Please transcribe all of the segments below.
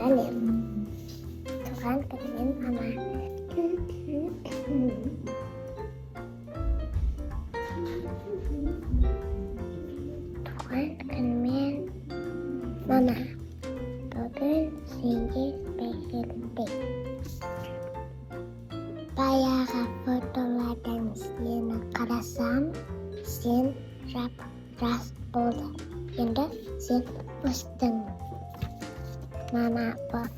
анем. Туған күнімен мама. Туған күнімен мама. Бүгін сенде спешиалді. Баяғы фотолардан сені қарасам, сен жас болды. Енді сен өстің. Мама, бұл.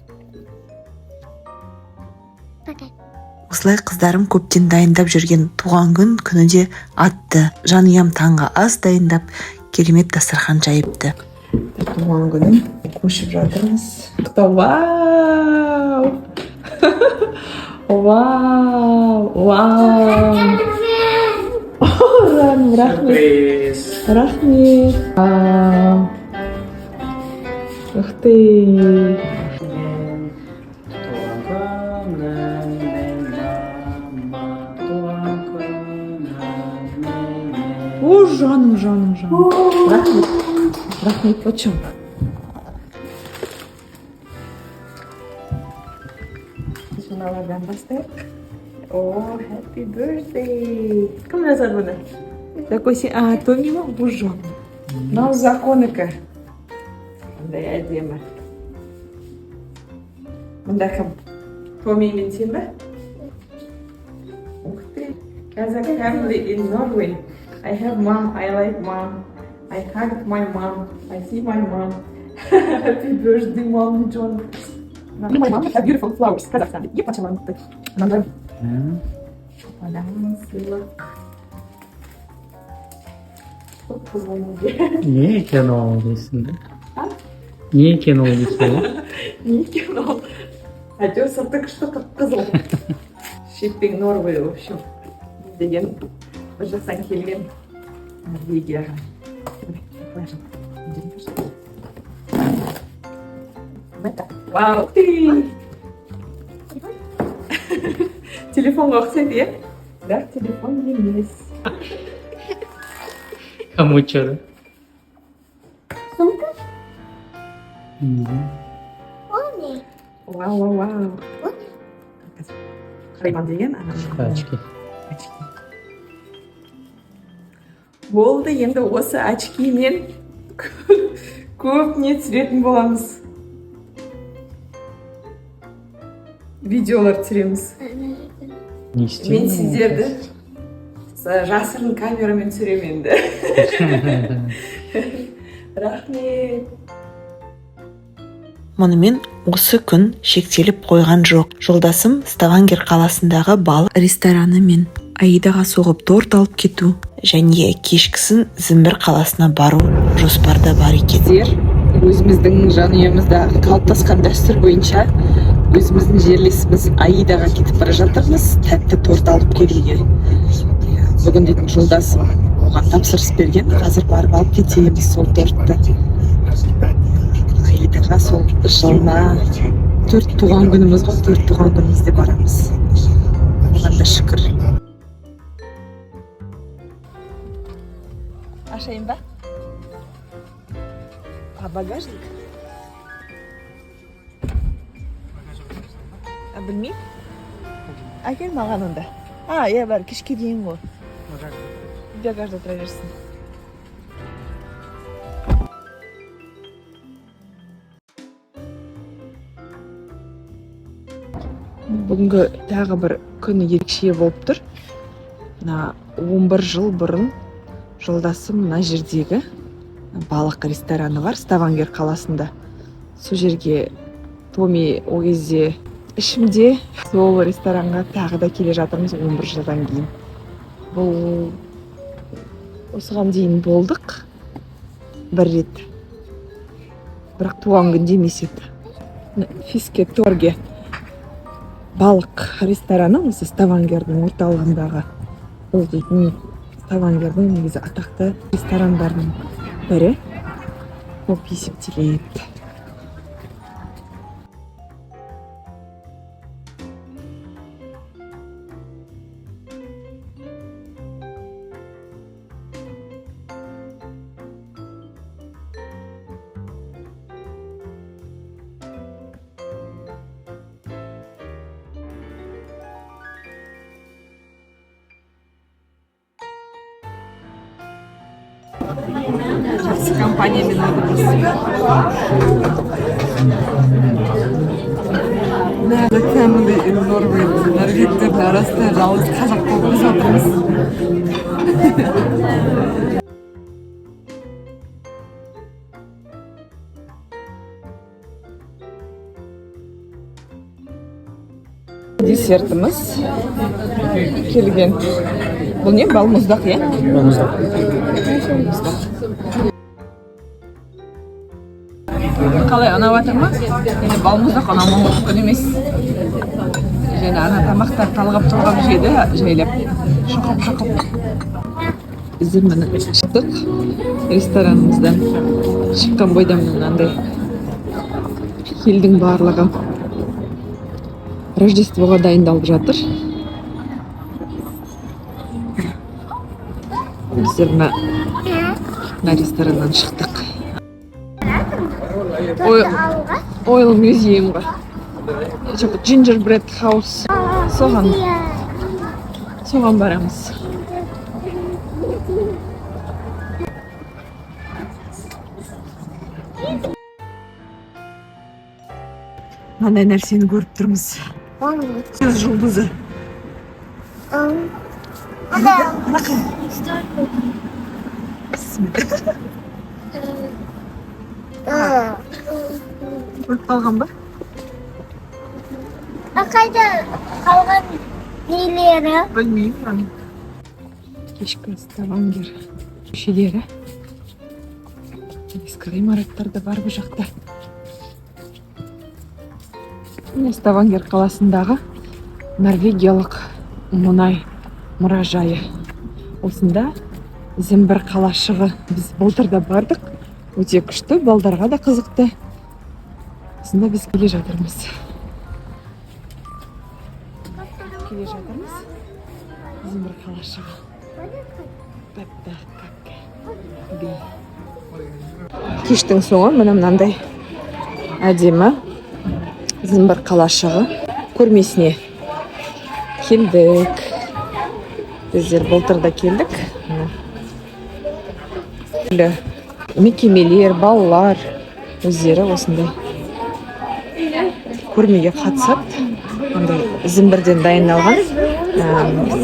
Пока. Осылай қыздарым көптен дайындап жүрген туған күні де атты. Жанұям таңға ас дайындап, керемет дастархан жайыпты. Туған күнін көшіп жатырмыз. Вау! Вау! Рахмет. Рахмет. Ух ты! О, жаным. Рахмет, почем? Жиналардан бастайық. О, happy birthday! Кім жазады бұны? Такой сен... Томи ма? Бұл жаным. Мынау законыкі. Қандай әдемі. Мұнда кім? Томи мен сен бе? Ух ты! As a family in Norway, I have mom, I like mom, I hug my mom, I see my mom. Happy birthday, mom, John. My mom has beautiful flowers. Kazakhstan. Ye paçalandı. Anladım. Adamın sıyla. Çok kızgın. Niye ekran olmalısın? Ha? Niye ekran olmalısın? Не кино. Одесса только что как козел. Shipping Norway, в общем. Деген жасан келген Норвегияға. Вау, ты! Телефонға ұқсайды, е? Бірақ телефон емес. Кому чары? Сумка? Вау. Қарайман деген Очки. Болды, енді осы очкимен көп не түсіретін боламыз. Видеолар түсіреміз. Не Мен істеймін? сіздерді жасырын камерамен түсірем енді. Рахмет. Мұнымен осы күн шектеліп қойған жоқ. Жолдасым Ставангер қаласындағы балық рестораны мен Аидаға соғып торт алып кету және кешкісін Зімбір қаласына бару жоспарда бар екен. Өзіміздің жанұямызда қалыптасқан дәстүр бойынша өзіміздің жерлесіміз Аидаға кетіп бара жатырмыз, тәтті торт алып келуге. Бүгін дейтін жолдасым оған тапсырыс берген, қазір барып алып кетеміз сол тортты. Аидаға сол жылына 4 туған күніміз ғой, 4 туған күнімізде барамыз. Оған да шүкір. Ашайын ба? Багажник? Білмеймін. Әкел маған онда. Иә бар, кешке дейін ғой. Багажда тұра берсін. Бүгінгі тағы бір күні ерекше болып тұр. 11 жыл бұрын жолдасым мына жердегі балық рестораны бар, Ставангер қаласында. Сол жерге Томи о кезде ішімде, сол ресторанға тағы да келе жатырмыз 11 жылдан кейін. Бұл осыған дейін болдық бір рет. Бірақ туған күнде емес еді. Фиске торге балық рестораны осы Ставангердің орталығындағы. Ол дейтін Ставангердің негізі атақты ресторандардың бірі болып есептеледі. Жақсы компаниямен отырмыз. Нәді кәмілі Норвег, норвегтердің арасында жалғыз қазақ болып жатырмыз. Десертіміз келген. Бұл не? Балмұздақ, е? Қалай, анау атыр ма? Енді балмұздақ анау мүмкін емес. Және ана тамақтар талғап жеді, жайлап. Шұқып. Біздер міне шықтық ресторанымыздан. Шыққан бойда мынандай елдің барлығы Рождествоға дайындалып жатыр. Біздер мына рестораннан шықтық. Oil Museum'ға. Gingerbread House. Соған барамыз. Мынандай нәрсені көріп тұрмыз. Сөз жұлдызы. Көріп қалған ба? Қайда қалған нелері? Білмеймін. Кешкі Ставангер көшелері. Ескі ғимараттар да бар бұл жақта. Ставангер қаласындағы норвегиялық мұнай мұражайы. Осында зімбір қалашығы. Біз былтыр да бардық. Өте күшті, балдарға да қызықты. Осында біз келе жатырмыз. Зімбір қалашығы. Кештің соңы мынандай әдемі зімбір қалашығы көрмесіне келдік. Біздер былтырда келдік. Мекемелер, балалар өздері осындай көрмеге қатысады. Зімбірден дайындалған,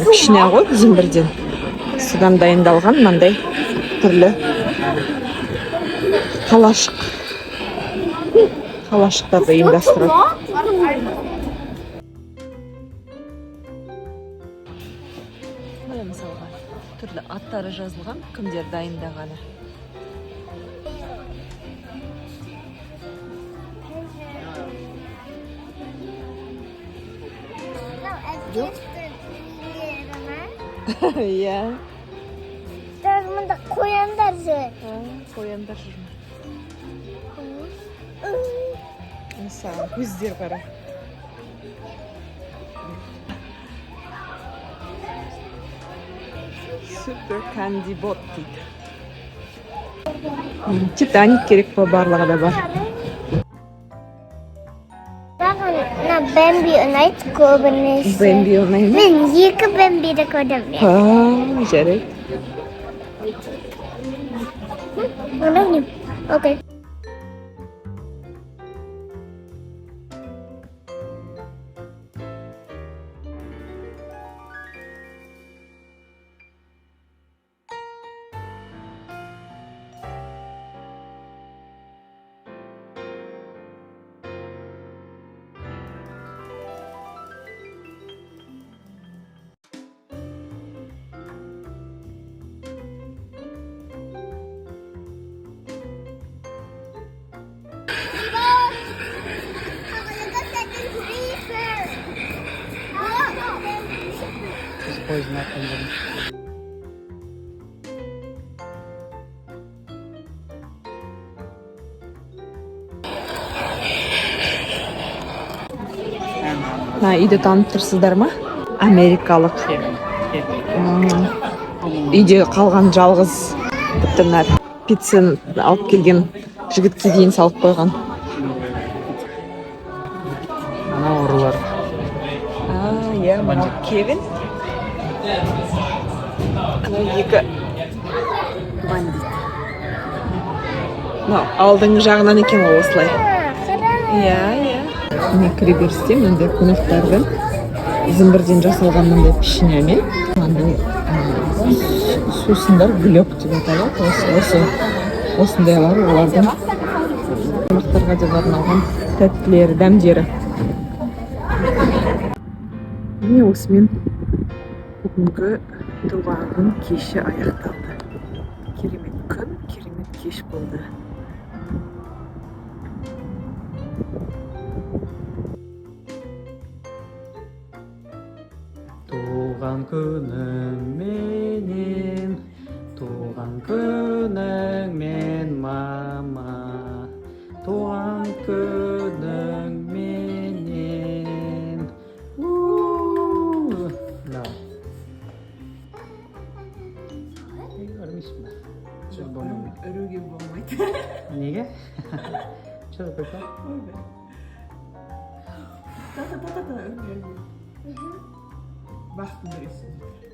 кішіне ғой зімбірден. Содан дайындалған мынандай түрлі қалашықтарды ұйымдастырады. Мысалға түрлі аттары жазылған, кімдер дайындағаны. Иә. Мұнда қояндар жүр. Қояндар жүр ме? Мысалы, көздер қара. Супер кандибот дейді. Титаник керек по барлығы да бар. Бэмби ұнайды көбінесе. Бэмби ұнайды? Мен екі бэмбиді көрдім. Жарайды. Окей. Үйді танып тұрсыздар ма? Америкалық. Үйде қалған жалғыз пиццаны алып келген жігітке дейін салып қойған. Ана ұрылар. Иә, мынау Кевин. Анау екі бандит. мына алдыңғы жағынан екен ол осылай. Қара. Иә. Міне кіре берісте мындай қонақтардың зімбірден жасалған мындай пішінямен мынандай сусындар глек деп аталады. Осындайлар олардың қонақтарға деп арналған тәттілері, дәмдері. Міне осымен бүгінгі туған күн кеші аяқталды. Керемет күн, керемет кеш болды. туған күніңмен мама, туған күніңменен. Давай. Örmüşsün ben. Şöyle boynu. Өру gibi болмайды. Неге? Şöyle koysam. Бақытын бересің.